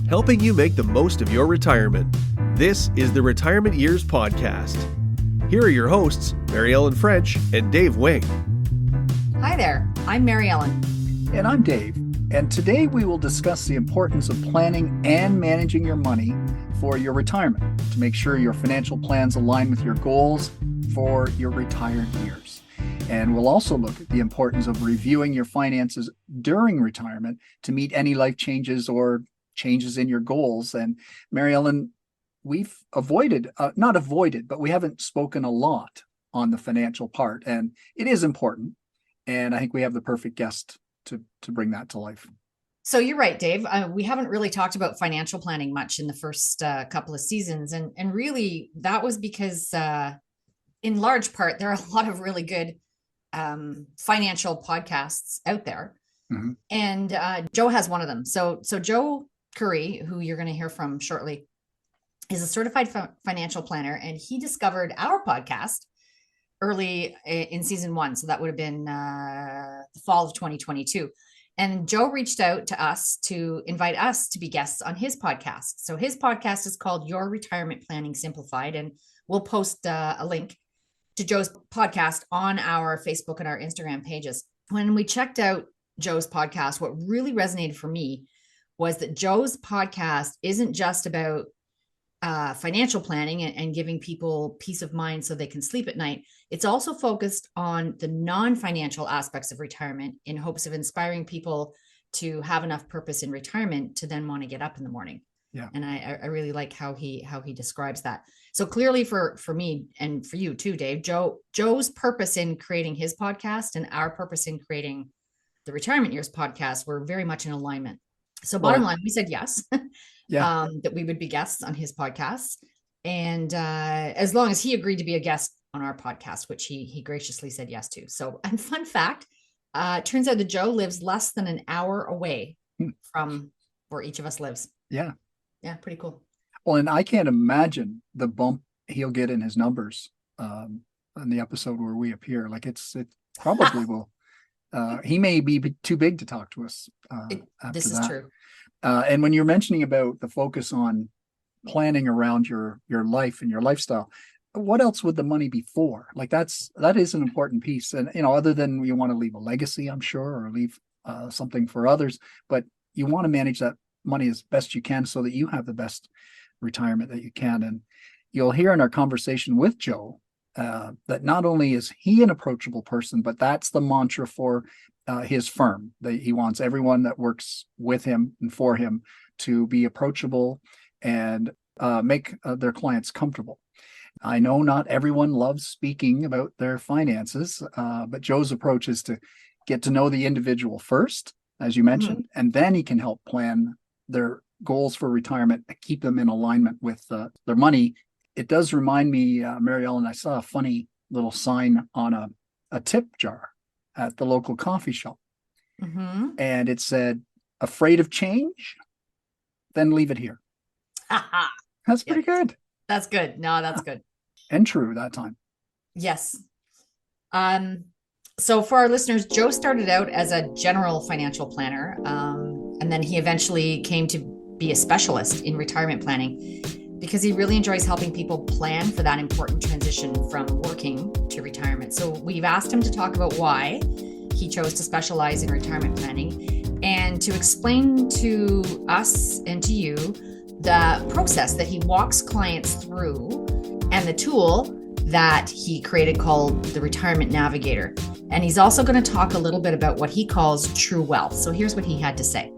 Helping you make the most of your retirement. This is the Retirement Years Podcast. Here are your hosts, Mary Ellen French and Dave Wing. Hi there, I'm Mary Ellen. And I'm Dave. And today we will discuss the importance of planning and managing your money for your retirement to make sure your financial plans align with your goals for your retired years. And we'll also look at the importance of reviewing your finances during retirement to meet any life changes or changes in your goals. And Mary Ellen, we've but we haven't spoken a lot on the financial part, and it is important. And I think we have the perfect guest to bring that to life. So you're right, Dave. We haven't really talked about financial planning much in the first couple of seasons. And really that was because in large part, there are a lot of really good financial podcasts out there. Mm-hmm. And Joe has one of them. So Joe Curry, who you're going to hear from shortly, is a certified financial planner, and he discovered our podcast early in season 1. So that would have been the fall of 2022. And Joe reached out to us to invite us to be guests on his podcast. So his podcast is called Your Retirement Planning Simplified, and we'll post a link to Joe's podcast on our Facebook and our Instagram pages. When we checked out Joe's podcast, what really resonated for me was that Joe's podcast isn't just about financial planning and giving people peace of mind so they can sleep at night. It's also focused on the non-financial aspects of retirement in hopes of inspiring people to have enough purpose in retirement to then want to get up in the morning. Yeah. And I really like how he describes that. So clearly for me and for you too, Dave, Joe's purpose in creating his podcast and our purpose in creating the Retirement Years podcast were very much in alignment. So bottom line, we said yes, that we would be guests on his podcast. And as long as he agreed to be a guest on our podcast, which he graciously said yes to. So, and fun fact, turns out that Joe lives less than an hour away from where each of us lives. Yeah. Yeah, pretty cool. Well, and I can't imagine the bump he'll get in his numbers on the episode where we appear. Like it probably will. He may be too big to talk to us. This is true. And when you're mentioning about the focus on planning around your life and your lifestyle, what else would the money be for? Like that is an important piece. And, other than you want to leave a legacy, I'm sure, or leave something for others, but you want to manage that money as best you can so that you have the best retirement that you can. And you'll hear in our conversation with Joe that not only is he an approachable person, but that's the mantra for his firm. He wants everyone that works with him and for him to be approachable and make their clients comfortable. I know not everyone loves speaking about their finances, but Joe's approach is to get to know the individual first, as you mentioned, and then he can help plan their goals for retirement and keep them in alignment with their money. It does remind me, Mary Ellen, I saw a funny little sign on a tip jar at the local coffee shop. Mm-hmm. And it said, "Afraid of change? Then leave it here." That's pretty good. That's good. No, that's good. And true that time. Yes. So for our listeners, Joe started out as a general financial planner. And then he eventually came to be a specialist in retirement planning because he really enjoys helping people plan for that important transition from working to retirement. So we've asked him to talk about why he chose to specialize in retirement planning and to explain to us and to you the process that he walks clients through and the tool that he created called the Retirement Navigator. And he's also going to talk a little bit about what he calls true wealth. So here's what he had to say.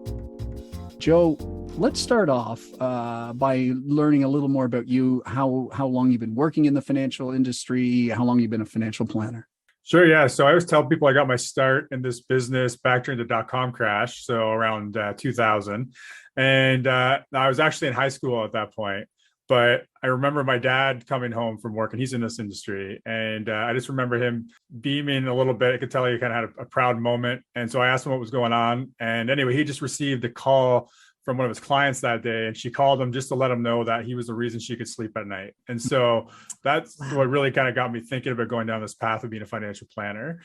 Joe, let's start off by learning a little more about you, how long you've been working in the financial industry, how long you've been a financial planner. Sure, yeah. So I always tell people I got my start in this business back during the dot-com crash, so around 2000. And I was actually in high school at that point. But I remember my dad coming home from work, and he's in this industry. And I just remember him beaming a little bit. I could tell he kind of had a proud moment. And so I asked him what was going on. And anyway, he just received a call from one of his clients that day. And she called him just to let him know that he was the reason she could sleep at night. And so that's what really kind of got me thinking about going down this path of being a financial planner.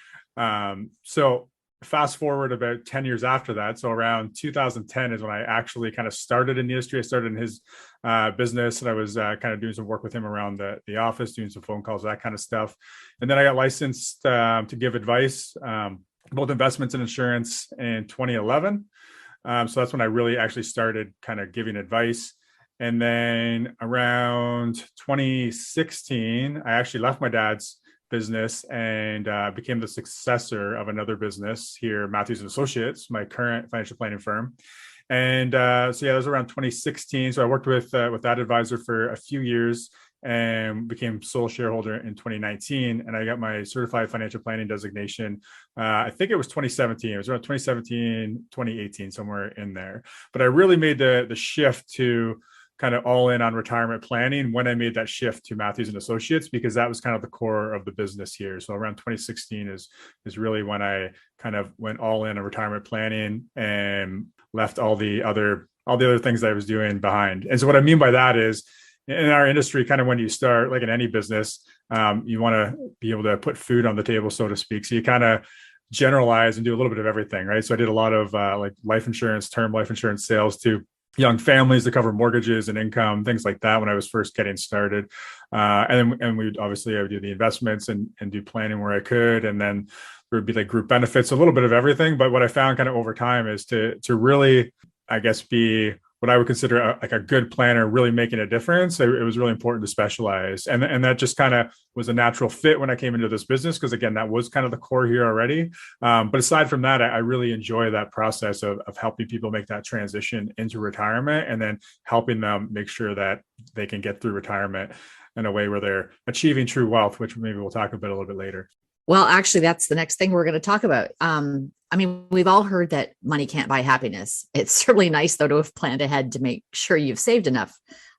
So fast forward about 10 years after that. So around 2010 is when I actually kind of started in the industry. I started in his business, and I was kind of doing some work with him around the office, doing some phone calls, that kind of stuff. And then I got licensed to give advice, both investments and insurance, in 2011. So that's when I really actually started kind of giving advice. And then around 2016, I actually left my dad's business and became the successor of another business here, Matthews and Associates, my current financial planning firm. And so yeah, that was around 2016. So I worked with that advisor for a few years and became sole shareholder in 2019. And I got my certified financial planning designation. I think it was 2017. It was around 2017, 2018, somewhere in there. But I really made the shift to kind of all in on retirement planning when I made that shift to Matthews and Associates, because that was kind of the core of the business here. So around 2016 is really when I kind of went all in on retirement planning and left all the other things that I was doing behind. And so what I mean by that is, in our industry, kind of when you start, like in any business, you want to be able to put food on the table, so to speak. So you kind of generalize and do a little bit of everything, right? So I did a lot of like life insurance, term life insurance sales to young families to cover mortgages and income, things like that when I was first getting started. And I would do the investments and do planning where I could. And then there would be like group benefits, a little bit of everything. But what I found kind of over time is to really, I guess, be what I would consider a good planner, really making a difference. It was really important to specialize. And that just kind of was a natural fit when I came into this business, because again, that was kind of the core here already. But aside from that, I really enjoy that process of helping people make that transition into retirement, and then helping them make sure that they can get through retirement in a way where they're achieving true wealth, which maybe we'll talk about a little bit later. Well, actually, that's the next thing we're going to talk about. I mean, we've all heard that money can't buy happiness. It's certainly nice, though, to have planned ahead to make sure you've saved enough,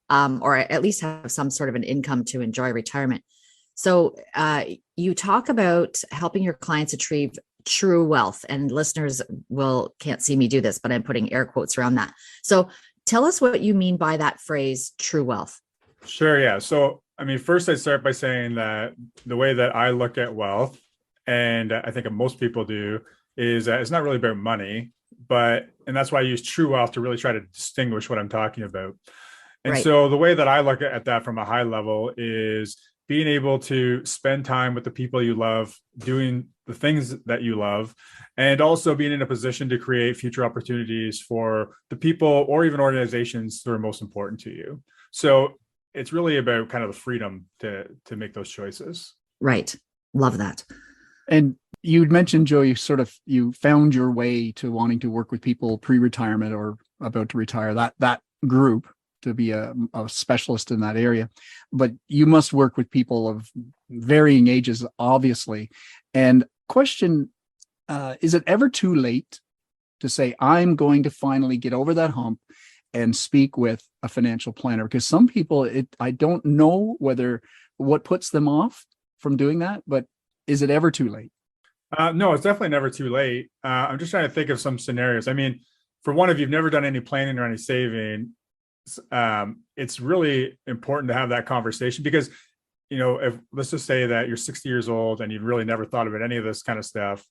or at least have some sort of an income to enjoy retirement. So you talk about helping your clients achieve true wealth, and listeners can't see me do this, but I'm putting air quotes around that. So tell us what you mean by that phrase, true wealth. Sure. Yeah. So, I mean, first I'd start by saying that the way that I look at wealth, and I think most people do, is it's not really about money, and that's why I use true wealth to really try to distinguish what I'm talking about. And right. So the way that I look at that from a high level is being able to spend time with the people you love, doing the things that you love, and also being in a position to create future opportunities for the people or even organizations that are most important to you. So it's really about kind of the freedom to make those choices. Right. Love that. And you'd mentioned, Joe, you found your way to wanting to work with people pre-retirement or about to retire, that group, to be a specialist in that area. But you must work with people of varying ages, obviously. And question, is it ever too late to say, I'm going to finally get over that hump and speak with a financial planner? Because some people, I don't know what puts them off from doing that, but is it ever too late? No, it's definitely never too late. I'm just trying to think of some scenarios. I mean, for one, if you've never done any planning or any saving, it's really important to have that conversation, because, if let's just say that you're 60 years old and you've really never thought about any of this kind of stuff.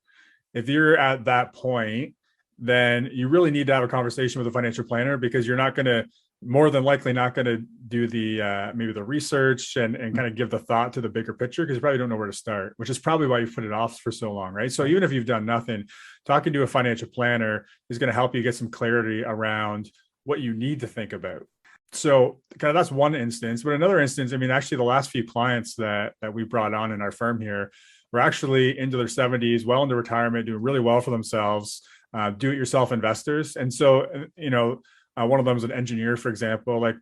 If you're at that point, then you really need to have a conversation with a financial planner, because you're more than likely not going to do the maybe the research and kind of give the thought to the bigger picture, because you probably don't know where to start, which is probably why you've put it off for so long, right? So even if you've done nothing, talking to a financial planner is going to help you get some clarity around what you need to think about. So kind of that's one instance. But another instance, I mean, actually the last few clients that we brought on in our firm here were actually into their 70s, well into retirement, doing really well for themselves, do-it-yourself investors. And so, one of them was an engineer, for example,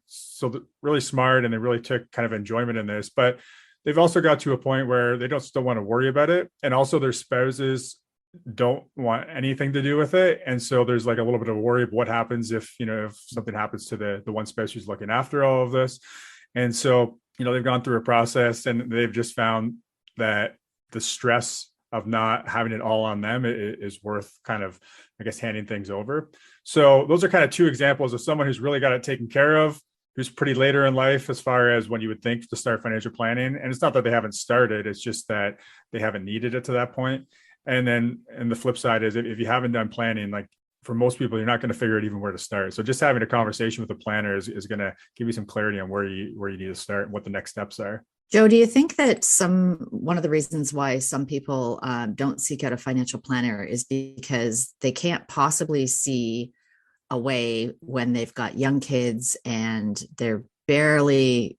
really smart, and they really took kind of enjoyment in this. But they've also got to a point where they don't still want to worry about it. And also their spouses don't want anything to do with it. And so there's like a little bit of a worry of what happens if something happens to the one spouse who's looking after all of this. And so, they've gone through a process, and they've just found that the stress of not having it all on them is worth kind of, I guess, handing things over. So those are kind of two examples of someone who's really got it taken care of, who's pretty later in life as far as when you would think to start financial planning. And it's not that they haven't started, it's just that they haven't needed it to that point. And the flip side is if you haven't done planning, like for most people, you're not going to figure out even where to start. So just having a conversation with a planner is going to give you some clarity on where you need to start and what the next steps are. Joe, do you think that one of the reasons why some people don't seek out a financial planner is because they can't possibly see a way when they've got young kids and they're barely,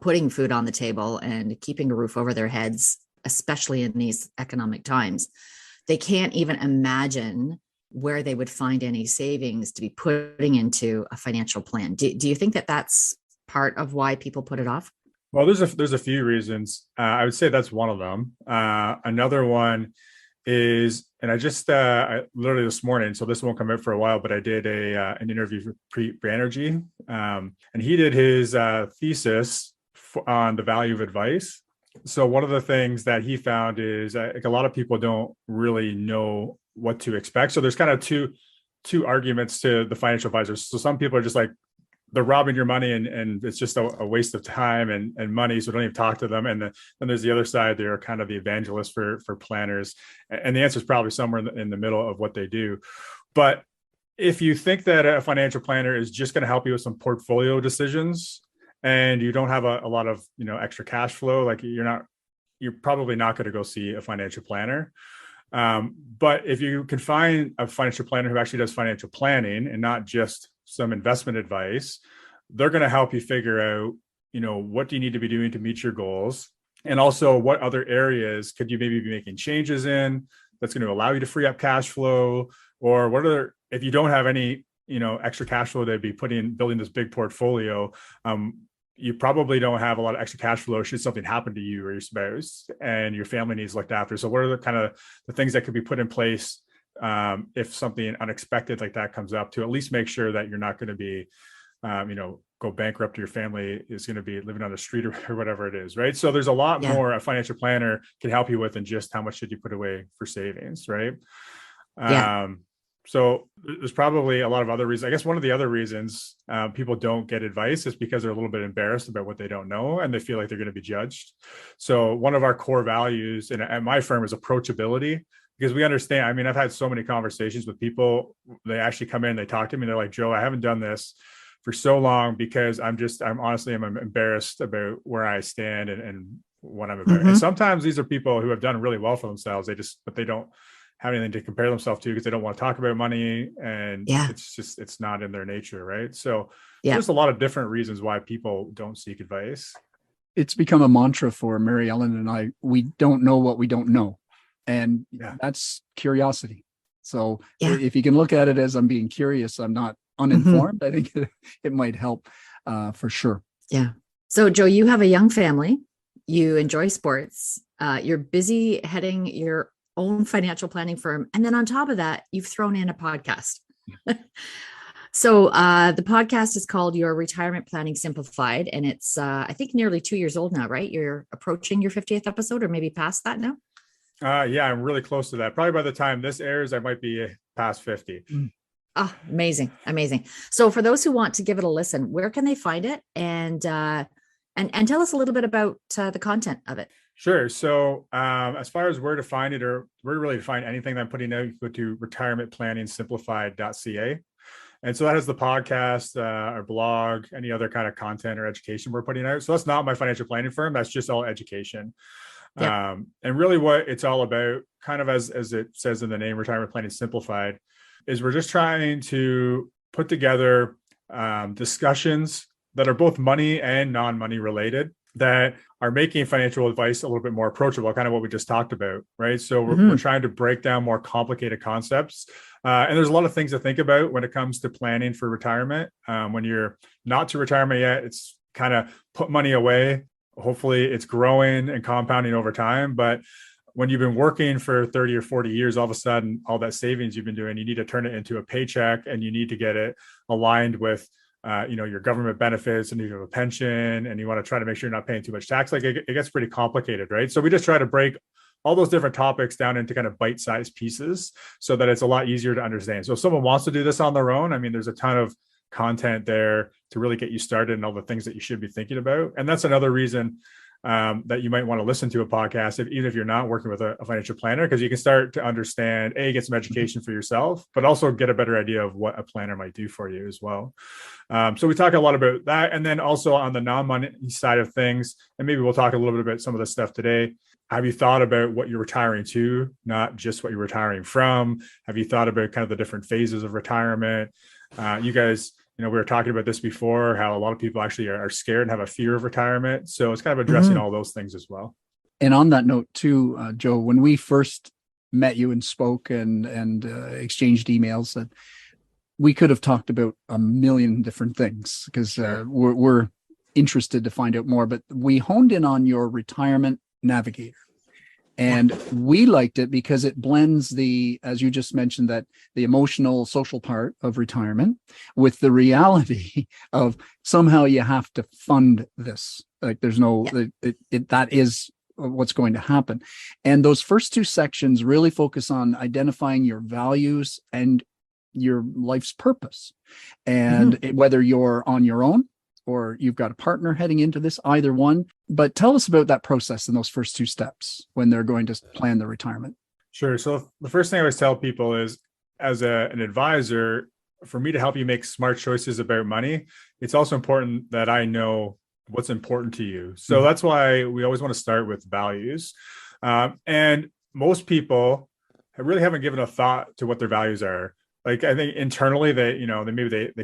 putting food on the table and keeping a roof over their heads, especially in these economic times? They can't even imagine where they would find any savings to be putting into a financial plan. Do you think that that's part of why people put it off? Well, there's a few reasons. I would say that's one of them. Another one is, and I just I literally this morning, so this won't come out for a while, but I did an interview with Preet Banerjee, and he did his thesis on the value of advice. So one of the things that he found is like a lot of people don't really know what to expect. So there's kind of two arguments to the financial advisors. So some people are just like, they're robbing your money and it's just a waste of time and money. So don't even talk to them. And then there's the other side. They're kind of the evangelists for planners. And the answer is probably somewhere in the middle of what they do. But if you think that a financial planner is just going to help you with some portfolio decisions and you don't have a lot of, extra cash flow, like you're probably not going to go see a financial planner. But if you can find a financial planner who actually does financial planning and not just some investment advice, they're going to help you figure out, what do you need to be doing to meet your goals? And also what other areas could you maybe be making changes in that's going to allow you to free up cash flow? Or if you don't have any, extra cash flow to be building this big portfolio, you probably don't have a lot of extra cash flow should something happen to you or your spouse and your family needs looked after. So what are the kind of the things that could be put in place if something unexpected like that comes up, to at least make sure that you're not going to be, go bankrupt, your family is going to be living on the street or whatever it is, right? So there's a lot more a financial planner can help you with than just how much should you put away for savings, right? So there's probably a lot of other reasons. I guess one of the other reasons people don't get advice is because they're a little bit embarrassed about what they don't know and they feel like they're going to be judged. So one of our core values at my firm is approachability, because we understand. I mean, I've had so many conversations with people. They actually come in, they talk to me, and they're like, Joe, I haven't done this for so long because I'm honestly embarrassed about where I stand and what I'm about. Mm-hmm. And sometimes these are people who have done really well for themselves. But they don't have anything to compare themselves to because they don't want to talk about money, and it's not in their nature, right? So there's a lot of different reasons why people don't seek advice. It's become a mantra for Mary Ellen and I. We don't know what we don't know, and that's curiosity. So if you can look at it as I'm being curious, I'm not uninformed. I think it might help for sure. Yeah. So Joe, you have a young family. You enjoy sports. You're busy heading your own financial planning firm. And then on top of that, you've thrown in a podcast. So the podcast is called Your Retirement Planning Simplified. And it's, I think, nearly 2 years old now, right? You're approaching your 50th episode or maybe past that now? I'm really close to that. Probably by the time this airs, I might be past 50. Oh, amazing. Amazing. So for those who want to give it a listen, where can they find it? And tell us a little bit about the content of it. Sure. So as far as where to find it or where really to find anything that I'm putting out, you go to retirementplanningsimplified.ca. And so that has the podcast, our blog, any other kind of content or education we're putting out. So that's not my financial planning firm. That's just all education. Yep. And really what it's all about, kind of as it says in the name, Retirement Planning Simplified, is we're just trying to put together discussions that are both money and non-money related, that are making financial advice a little bit more approachable, kind of what we just talked about, right? So we're trying to break down more complicated concepts. And there's a lot of things to think about when it comes to planning for retirement. When you're not to retirement yet, it's kind of put money away. Hopefully it's growing and compounding over time. But when you've been working for 30 or 40 years, all of a sudden, all that savings you've been doing, you need to turn it into a paycheck and you need to get it aligned with your government benefits, and you have a pension, and you want to try to make sure you're not paying too much tax. Like it gets pretty complicated, right? So we just try to break all those different topics down into kind of bite-sized pieces so that it's a lot easier to understand. So if someone wants to do this on their own, I mean, there's a ton of content there to really get you started and all the things that you should be thinking about. And that's another reason that you might want to listen to a podcast, even if you're not working with a financial planner, because you can start to understand, get some education for yourself, but also get a better idea of what a planner might do for you as well. So we talk a lot about that. And then also on the non-money side of things, and maybe we'll talk a little bit about some of the stuff today. Have you thought about what you're retiring to, not just what you're retiring from? Have you thought about kind of the different phases of retirement? You guys, we were talking about this before, how a lot of people actually are scared and have a fear of retirement. So it's kind of addressing all those things as well. And on that note too, Joe, when we first met you and spoke and exchanged emails, that we could have talked about a million different things because we're interested to find out more, but we honed in on your retirement navigator. And we liked it because it blends as you just mentioned, that the emotional, social part of retirement with the reality of somehow you have to fund this. Like there's no, that is what's going to happen. And those first two sections really focus on identifying your values and your life's purpose. And whether you're on your own or you've got a partner heading into this, either one. But tell us about that process in those first two steps when they're going to plan their retirement. Sure. So the first thing I always tell people is, as an advisor, for me to help you make smart choices about money, it's also important that I know what's important to you. So that's why we always want to start with values. And most people really haven't given a thought to what their values are. Like, I think internally they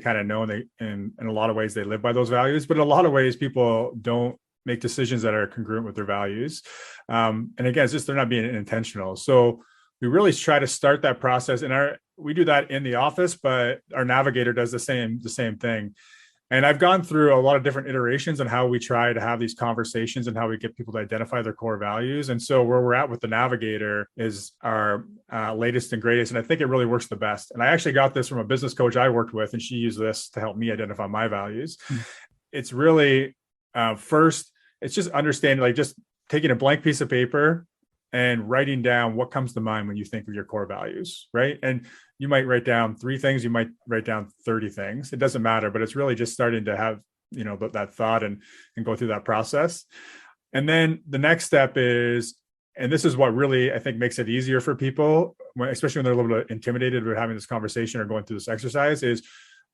kind of know, and in a lot of ways they live by those values, but in a lot of ways people don't make decisions that are congruent with their values. And again, it's just, they're not being intentional. So we really try to start that process, and we do that in the office, but our navigator does the same thing. And I've gone through a lot of different iterations on how we try to have these conversations and how we get people to identify their core values. And so where we're at with the navigator is our latest and greatest. And I think it really works the best. And I actually got this from a business coach I worked with, and she used this to help me identify my values. It's really, first, it's just understanding, like just taking a blank piece of paper and writing down what comes to mind when you think of your core values, right? And you might write down 3 things, you might write down 30 things. It doesn't matter, but it's really just starting to have, that thought and go through that process. And then the next step is, and this is what really, I think, makes it easier for people, especially when they're a little bit intimidated about having this conversation or going through this exercise, is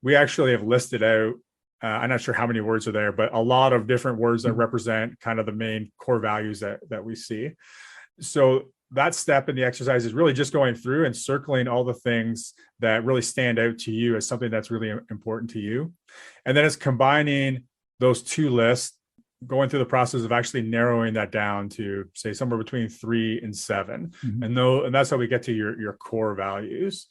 we actually have listed out, I'm not sure how many words are there, but a lot of different words that represent kind of the main core values that we see. So that step in the exercise is really just going through and circling all the things that really stand out to you as something that's really important to you. And then it's combining those 2 lists, going through the process of actually narrowing that down to, say, somewhere between 3 and 7. And that's how we get to your core values.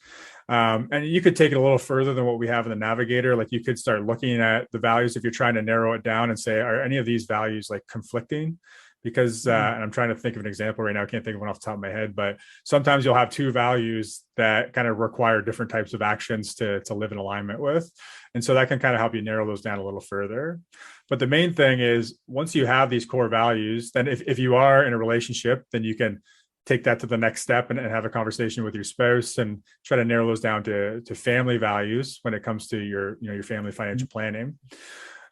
And you could take it a little further than what we have in the navigator. Like, you could start looking at the values if you're trying to narrow it down and say, are any of these values like conflicting? Because, and I'm trying to think of an example right now, I can't think of one off the top of my head, but sometimes you'll have 2 values that kind of require different types of actions to live in alignment with. And so that can kind of help you narrow those down a little further. But the main thing is, once you have these core values, then if you are in a relationship, then you can take that to the next step and have a conversation with your spouse and try to narrow those down to family values when it comes to your family financial planning.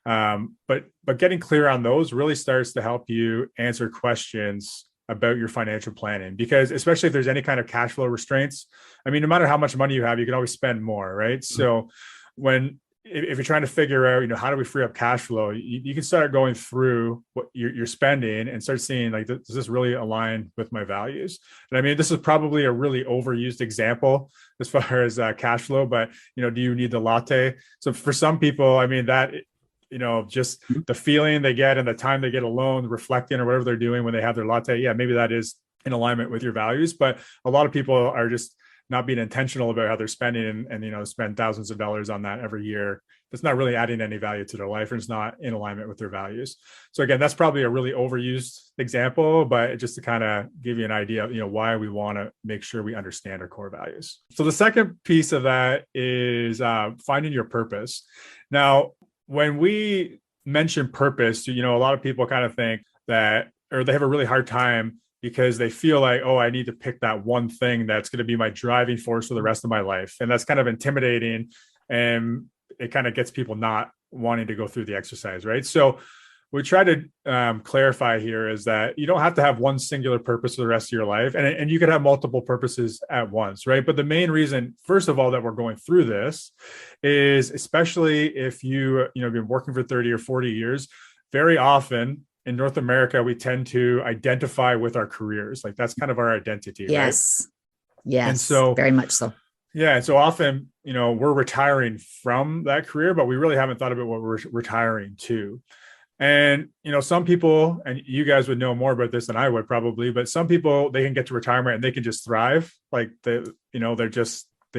But getting clear on those really starts to help you answer questions about your financial planning, because especially if there's any kind of cash flow restraints, I mean, no matter how much money you have, you can always spend more, right? So if you're trying to figure out, how do we free up cash flow, you can start going through what you're spending and start seeing, like, does this really align with my values? And I mean, this is probably a really overused example as far as cash flow, but, do you need the latte? So for some people, I mean, that, just the feeling they get and the time they get alone, reflecting or whatever they're doing when they have their latte, yeah, maybe that is in alignment with your values. But a lot of people are just not being intentional about how they're spending and spend thousands of dollars on that every year. That's not really adding any value to their life, and it's not in alignment with their values. So again, that's probably a really overused example, but just to kind of give you an idea of, why we want to make sure we understand our core values. So the second piece of that is finding your purpose. Now, when we mention purpose, a lot of people kind of think that, or they have a really hard time because they feel like, oh, I need to pick that one thing that's going to be my driving force for the rest of my life. And that's kind of intimidating. And it kind of gets people not wanting to go through the exercise, right? So we try to clarify here is that you don't have to have one singular purpose for the rest of your life, and you could have multiple purposes at once, right? But the main reason, first of all, that we're going through this is, especially if you've been working for 30 or 40 years, very often in North America, we tend to identify with our careers. Like that's kind of our identity. Yes. Right? Yes. And so very much so. Yeah. And so often, we're retiring from that career, but we really haven't thought about what we're retiring to. And, some people, and you guys would know more about this than I would probably, but some people, they can get to retirement and they can just thrive. Like they've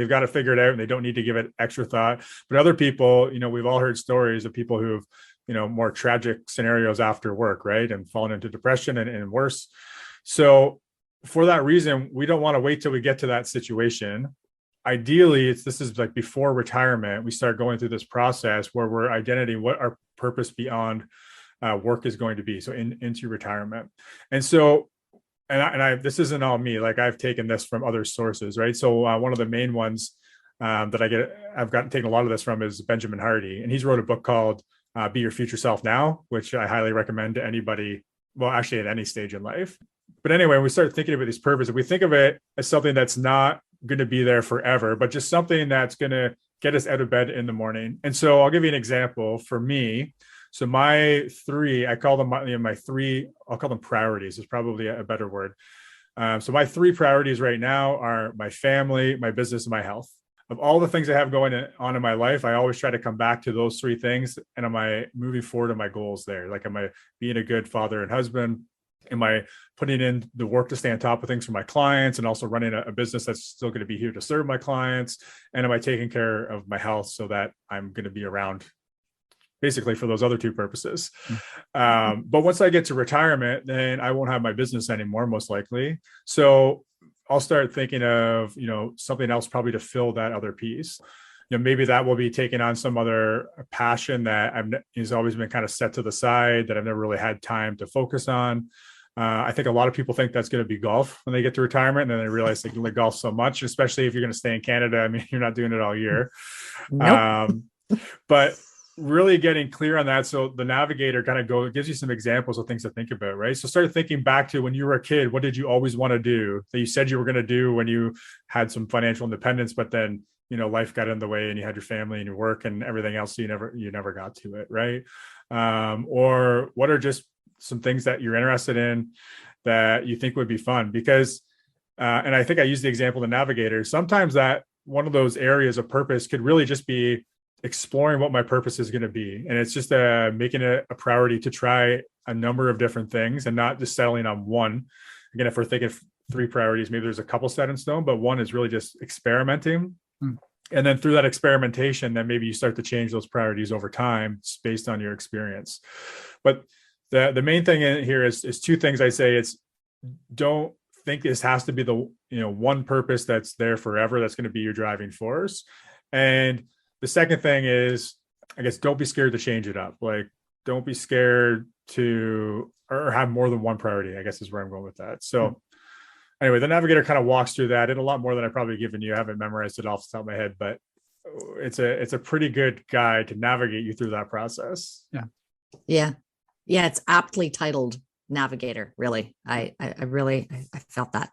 got to figure it out and they don't need to give it extra thought. But other people, we've all heard stories of people who've, more tragic scenarios after work, right? And fallen into depression and worse. So for that reason, we don't want to wait till we get to that situation. Ideally, this is like before retirement, we start going through this process where we're identifying what our purpose beyond work is going to be. So into retirement. And so, this isn't all me, like I've taken this from other sources, right? So one of the main ones that I've taken a lot of this from is Benjamin Hardy. And he's wrote a book called Be Your Future Self Now, which I highly recommend to anybody, well, actually at any stage in life. But anyway, when we start thinking about these purposes, we think of it as something that's not going to be there forever, but just something that's going to get us out of bed in the morning. And so I'll give you an example for me. So my three, I call them my three, I'll call them priorities is probably a better word. So my three priorities right now are my family, my business, and my health. Of all the things I have going on in my life, I always try to come back to those three things. And am I moving forward to my goals there? Like, am I being a good father and husband? Am I putting in the work to stay on top of things for my clients and also running a business that's still going to be here to serve my clients? And am I taking care of my health so that I'm going to be around basically for those other two purposes? But once I get to retirement, then I won't have my business anymore, most likely. So I'll start thinking of, something else probably to fill that other piece. Maybe that will be taking on some other passion that has always been kind of set to the side that I've never really had time to focus on. I think a lot of people think that's going to be golf when they get to retirement, and then they realize they can only golf so much, especially if you're going to stay in Canada. I mean, you're not doing it all year. Nope. But really getting clear on that. So the Navigator kind of gives you some examples of things to think about, right? So start thinking back to when you were a kid, what did you always want to do that you said you were going to do when you had some financial independence, but then, life got in the way and you had your family and your work and everything else. So you never got to it. Right. Or what are just some things that you're interested in that you think would be fun? Because, and I think I used the example of the Navigator. Sometimes that one of those areas of purpose could really just be exploring what my purpose is going to be. And it's just making it a priority to try a number of different things and not just settling on one. Again, if we're thinking three priorities, maybe there's a couple set in stone, but one is really just experimenting. And then through that experimentation, then maybe you start to change those priorities over time based on your experience. But the main thing in here is two things I say. It's don't think this has to be the one purpose that's there forever, that's going to be your driving force. And the second thing is, I guess, don't be scared to change it up. Like, don't be scared to or have more than one priority, I guess is where I'm going with that. So anyway, the Navigator kind of walks through that in a lot more than I've probably given you. I haven't memorized it off the top of my head, but it's a pretty good guide to navigate you through that process. Yeah. It's aptly titled Navigator. Really. I felt that.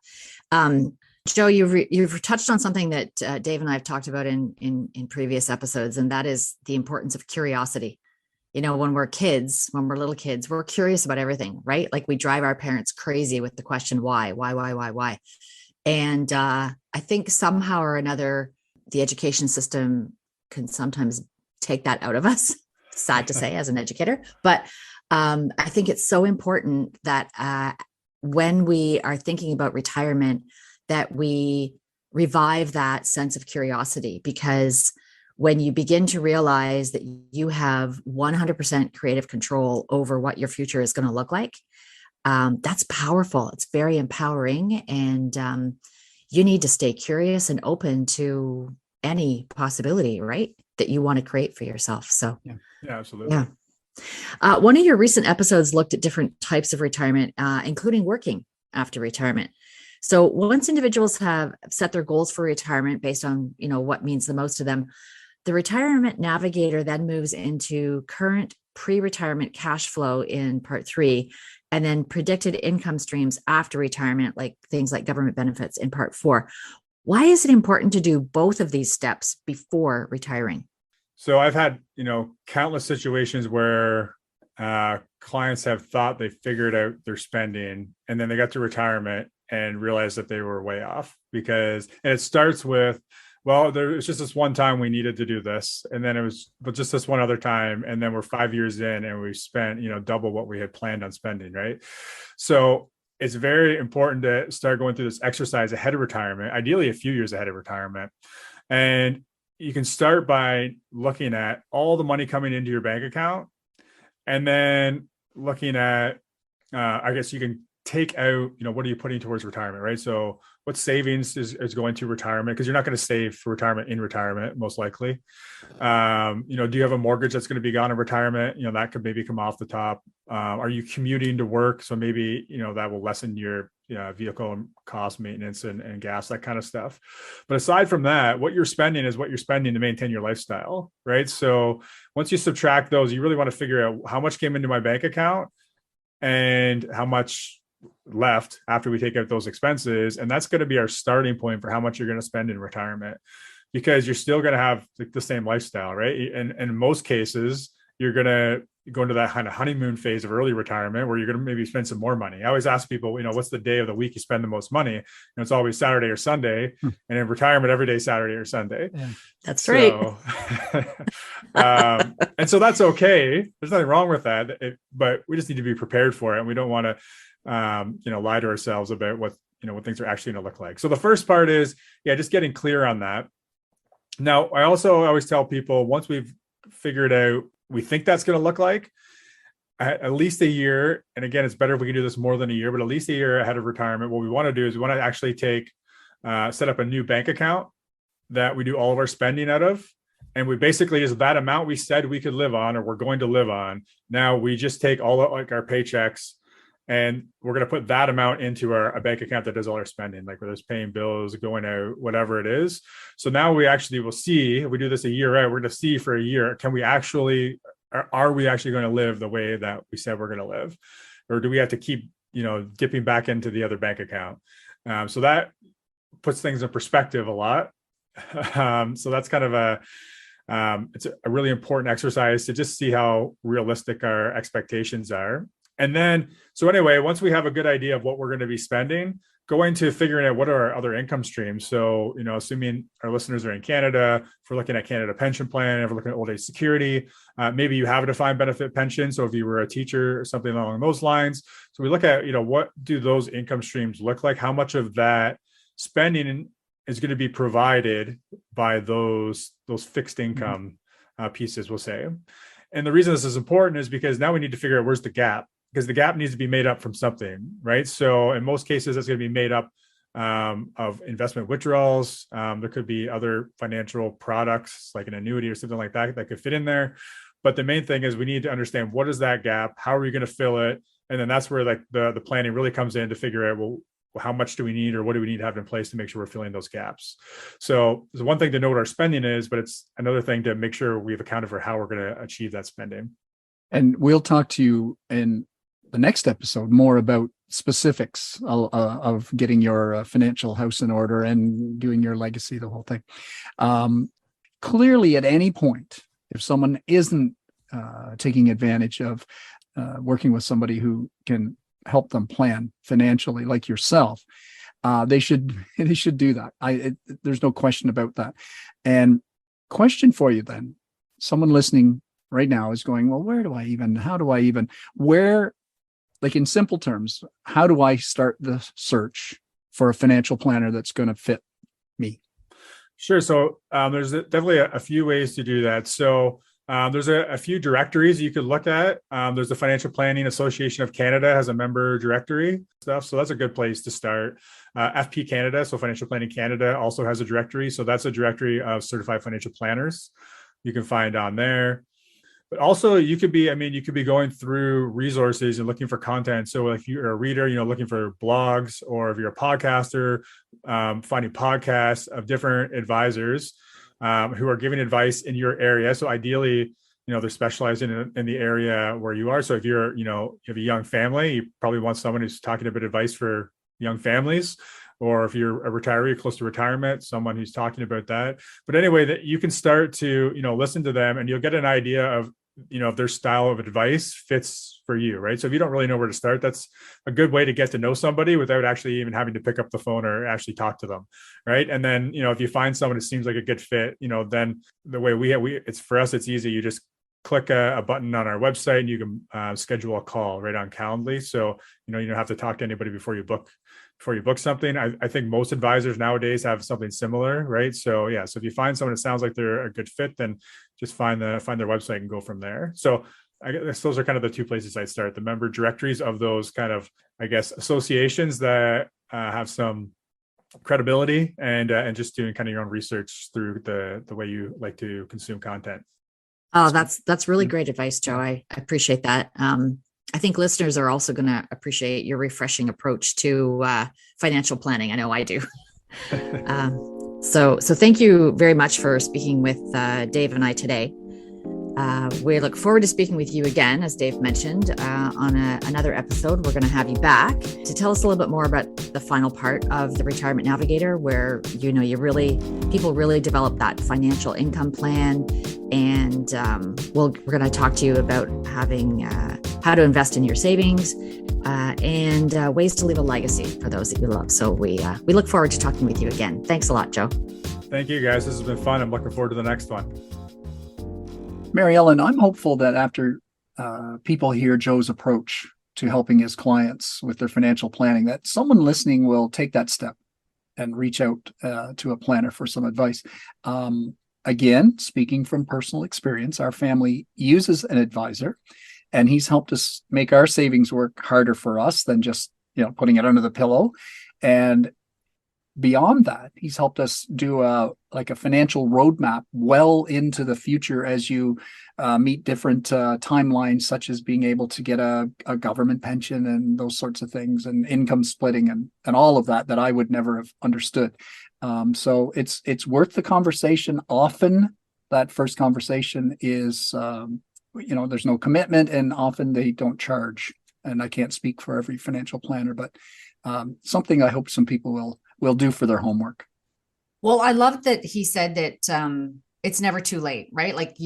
Joe, you've touched on something that Dave and I have talked about in previous episodes, and that is the importance of curiosity. When we're little kids, we're curious about everything, right? Like we drive our parents crazy with the question, why? And I think somehow or another, the education system can sometimes take that out of us. Sad to say as an educator, but I think it's so important that when we are thinking about retirement, that we revive that sense of curiosity, because when you begin to realize that you have 100% creative control over what your future is going to look like, that's powerful. It's very empowering. And you need to stay curious and open to any possibility, right, that you want to create for yourself. So, yeah, absolutely. Yeah. One of your recent episodes looked at different types of retirement, including working after retirement. So once individuals have set their goals for retirement based on, what means the most to them, the Retirement Navigator then moves into current pre-retirement cash flow in part 3, and then predicted income streams after retirement, like things like government benefits in part 4. Why is it important to do both of these steps before retiring? So I've had, countless situations where clients have thought they figured out their spending, and then they got to retirement and realized that they were way off, and it starts with, well, there was just this one time we needed to do this, and then it was but just this one other time, and then we're 5 years in and we spent double what we had planned on spending, right? So it's very important to start going through this exercise ahead of retirement, ideally a few years ahead of retirement. And you can start by looking at all the money coming into your bank account, and then looking at I guess you can take out, what are you putting towards retirement, right? So what savings is going to retirement? Because you're not going to save for retirement in retirement, most likely. Do you have a mortgage that's going to be gone in retirement? That could maybe come off the top. Are you commuting to work? So maybe, that will lessen your vehicle and cost, maintenance and gas, that kind of stuff. But aside from that, what you're spending is what you're spending to maintain your lifestyle, right? So once you subtract those, you really want to figure out how much came into my bank account and how much left after we take out those expenses. And that's going to be our starting point for how much you're going to spend in retirement, because you're still going to have the same lifestyle, right? And in most cases, you're going to go into that kind of honeymoon phase of early retirement where you're going to maybe spend some more money. I always ask people, what's the day of the week you spend the most money? And it's always Saturday or Sunday. And in retirement, every day, Saturday or Sunday. Yeah, that's right. And so that's okay. There's nothing wrong with that. But we just need to be prepared for it. And we don't want to, lie to ourselves about what things are actually going to look like. So the first part is, just getting clear on that. Now, I also always tell people, once we've figured out we think that's going to look like, at least a year, and again, it's better if we can do this more than a year, but at least a year ahead of retirement, what we want to do is we want to actually set up a new bank account that we do all of our spending out of. And we basically is that amount we said we could live on, or we're going to live on. Now we just take all of our paychecks, and we're going to put that amount into a bank account that does all our spending, like whether it's paying bills, going out, whatever it is. So now we actually will see, if we do this a year out, we're going to see for a year, are we actually going to live the way that we said we're going to live? Or do we have to keep, dipping back into the other bank account? So that puts things in perspective a lot. So that's kind of it's a really important exercise to just see how realistic our expectations are. And then, so anyway, once we have a good idea of what we're going to be spending, going to figuring out what are our other income streams. So, assuming our listeners are in Canada, if we're looking at Canada Pension Plan, if we're looking at old age security, maybe you have a defined benefit pension. So if you were a teacher or something along those lines. So we look at, what do those income streams look like? How much of that spending is going to be provided by those fixed income pieces, we'll say. And the reason this is important is because now we need to figure out where's the gap, because the gap needs to be made up from something, right? So in most cases, that's going to be made up of investment withdrawals. There could be other financial products like an annuity or something like that could fit in there. But the main thing is we need to understand, what is that gap? How are we going to fill it? And then that's where the planning really comes in to figure out, well, how much do we need, or what do we need to have in place to make sure we're filling those gaps? So it's one thing to know what our spending is, but it's another thing to make sure we've accounted for how we're going to achieve that spending. And we'll talk to you in the next episode more about specifics of getting your financial house in order and doing your legacy, the whole thing. Clearly, at any point, if someone isn't taking advantage of working with somebody who can help them plan financially, like yourself, they should do that. There's no question about that. And question for you then, someone listening right now is going, well, like in simple terms, how do I start the search for a financial planner that's going to fit me? Sure. So there's definitely a few ways to do that. So there's a few directories you could look at. There's the Financial Planning Association of Canada has a member directory stuff. So that's a good place to start. FP Canada, so Financial Planning Canada, also has a directory. So that's a directory of certified financial planners you can find on there. But also you could be going through resources and looking for content. So if you're a reader, looking for blogs, or if you're a podcaster, finding podcasts of different advisors who are giving advice in your area. So ideally, they're specializing in the area where you are. So if you're, you have a young family, you probably want someone who's talking about advice for young families. Or if you're a retiree close to retirement, someone who's talking about that. But anyway, that you can start to, listen to them, and you'll get an idea of, if their style of advice fits for you, right? So if you don't really know where to start, that's a good way to get to know somebody without actually even having to pick up the phone or actually talk to them, right? And then, if you find someone who seems like a good fit, then the way it's for us, it's easy. You just click a button on our website and you can schedule a call right on Calendly. So, you don't have to talk to anybody before you book something. I think most advisors nowadays have something similar, right? So yeah, so if you find someone that sounds like they're a good fit, then just find their website and go from there. So I guess those are kind of the two places I'd start: the member directories of those kind of, associations that have some credibility, and just doing kind of your own research through the way you like to consume content. Oh, that's really great advice, Joe. I appreciate that. I think listeners are also going to appreciate your refreshing approach to financial planning. I know I do. So thank you very much for speaking with Dave and I today. We look forward to speaking with you again, as Dave mentioned, on another episode. We're going to have you back to tell us a little bit more about the final part of the Retirement Navigator, where people really develop that financial income plan, and we're going to talk to you about having how to invest in your savings and ways to leave a legacy for those that you love. So we look forward to talking with you again. Thanks a lot, Joe. Thank you, guys. This has been fun. I'm looking forward to the next one. Mary Ellen, I'm hopeful that after people hear Joe's approach to helping his clients with their financial planning, that someone listening will take that step and reach out to a planner for some advice. Again, speaking from personal experience, our family uses an advisor, and he's helped us make our savings work harder for us than just putting it under the pillow. And beyond that, he's helped us do a financial roadmap well into the future as you meet different timelines, such as being able to get a government pension and those sorts of things, and income splitting and all of that I would never have understood. So it's worth the conversation. Often that first conversation is, there's no commitment, and often they don't charge. And I can't speak for every financial planner, but something I hope some people will do for their homework. Well, I love that he said that it's never too late, right? Like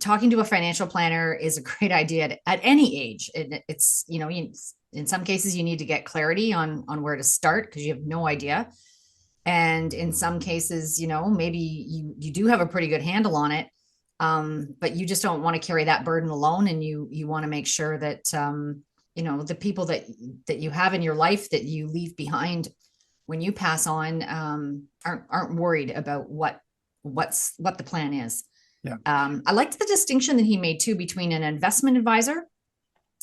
talking to a financial planner is a great idea at any age. It's, in some cases you need to get clarity on where to start because you have no idea. And in some cases, maybe you do have a pretty good handle on it. But you just don't want to carry that burden alone. And you want to make sure that, the people that you have in your life that you leave behind when you pass on aren't worried about what the plan is. Yeah. I liked the distinction that he made too between an investment advisor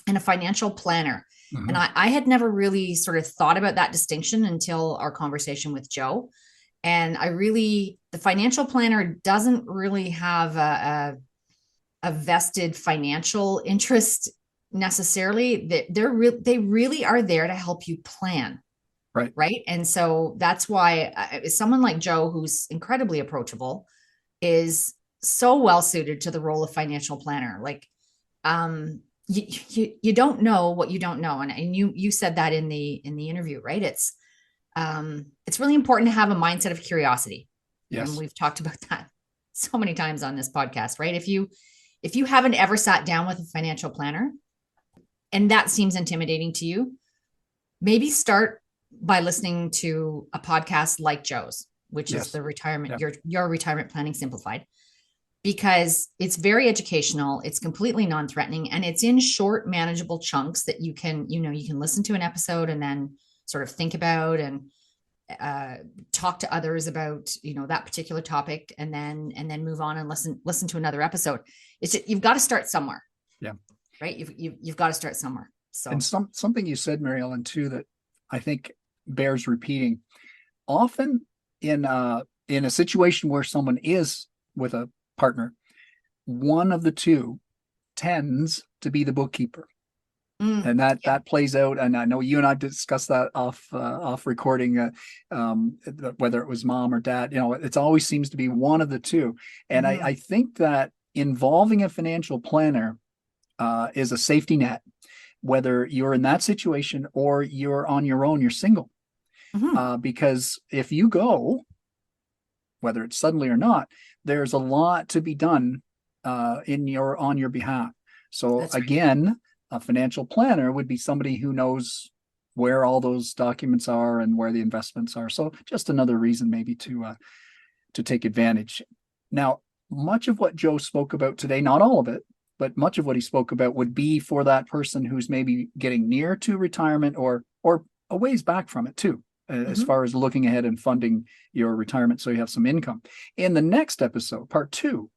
and a financial planner. Mm-hmm. And I had never really sort of thought about that distinction until our conversation with Joe. And the financial planner doesn't really have a vested financial interest necessarily. They really are there to help you plan. Right. And so that's why someone like Joe, who's incredibly approachable, is so well suited to the role of financial planner. Like, you don't know what you don't know. And you said that in the interview, right? It's really important to have a mindset of curiosity. Yes. And we've talked about that so many times on this podcast, right? If you haven't ever sat down with a financial planner and that seems intimidating to you, maybe start by listening to a podcast like Joe's, which is the retirement, your retirement planning simplified, because it's very educational. It's completely non-threatening, and it's in short, manageable chunks that you can listen to an episode and then sort of think about and talk to others about, that particular topic, and then move on and listen to another episode. It's just, you've got to start somewhere. Yeah. Right. You've got to start somewhere. So, and something you said, Mary Ellen, too, that I think bears repeating. Often in a situation where someone is with a partner, one of the two tends to be the bookkeeper. And that plays out. And I know you and I discussed that off recording, whether it was mom or dad, it always seems to be one of the two. And I think that involving a financial planner is a safety net, whether you're in that situation or you're on your own, you're single. Because if you go, whether it's suddenly or not, there's a lot to be done on your behalf. So That's right. again, a financial planner would be somebody who knows where all those documents are and where the investments are. So just another reason maybe to take advantage. Now, much of what Joe spoke about today, not all of it, but much of what he spoke about would be for that person who's maybe getting near to retirement or a ways back from it too, as far as looking ahead and funding your retirement so you have some income. In the next episode, part 2,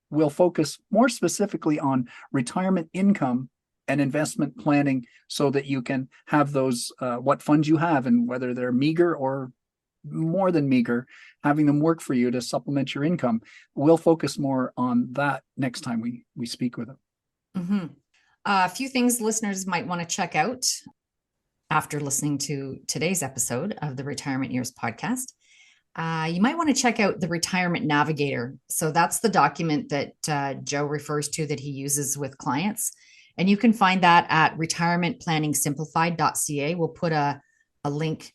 we'll focus more specifically on retirement income and investment planning so that you can have those, what funds you have, and whether they're meager or more than meager, having them work for you to supplement your income. We'll focus more on that next time we speak with them. A few things listeners might want to check out after listening to today's episode of the Retirement Years podcast. You might want to check out the Retirement Navigator. So that's the document that Joe refers to that he uses with clients. And you can find that at retirementplanningsimplified.ca. We'll put a link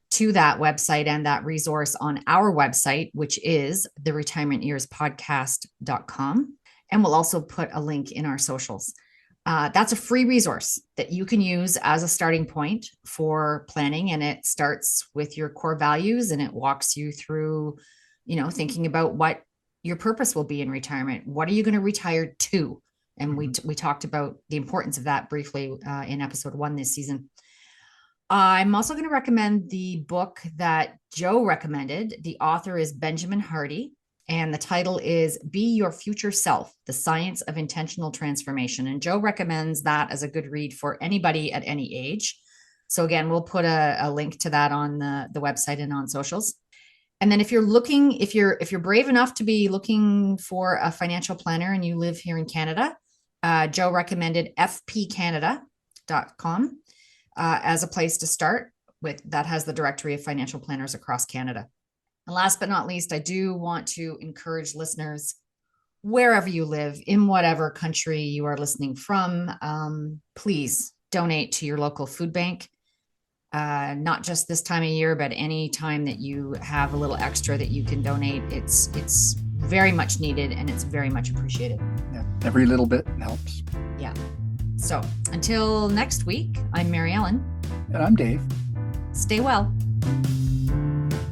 to that website and that resource on our website, which is the retirementyearspodcast.com. And we'll also put a link in our socials. That's a free resource that you can use as a starting point for planning. And it starts with your core values and it walks you through, thinking about what your purpose will be in retirement. What are you going to retire to? And we talked about the importance of that briefly in episode 1 this season. I'm also going to recommend the book that Joe recommended. The author is Benjamin Hardy, and the title is Be Your Future Self, The Science of Intentional Transformation. And Joe recommends that as a good read for anybody at any age. So again, we'll put a link to that on the website and on socials. And then if you're brave enough to be looking for a financial planner and you live here in Canada, Joe recommended fpcanada.com. As a place to start with. That has the directory of financial planners across Canada. And last but not least, I do want to encourage listeners, wherever you live, in whatever country you are listening from, please donate to your local food bank. Not just this time of year, but any time that you have a little extra that you can donate. It's very much needed and it's very much appreciated. Yeah, every little bit helps. Yeah. So until next week, I'm Mary Ellen. And I'm Dave. Stay well.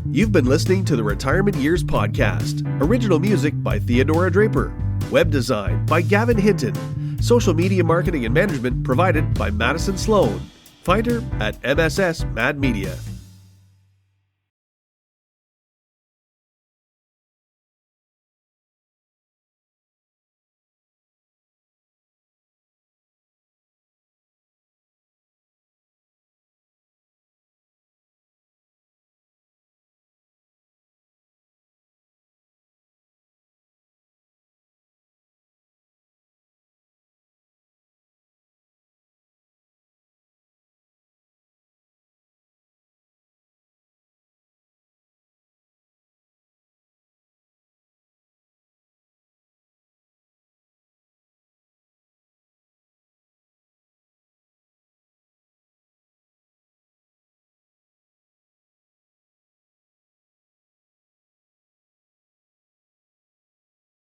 You've been listening to the Retirement Years podcast. Original music by Theodora Draper. Web design by Gavin Hinton. Social media marketing and management provided by Madison Sloan. Find her at MSS Mad Media.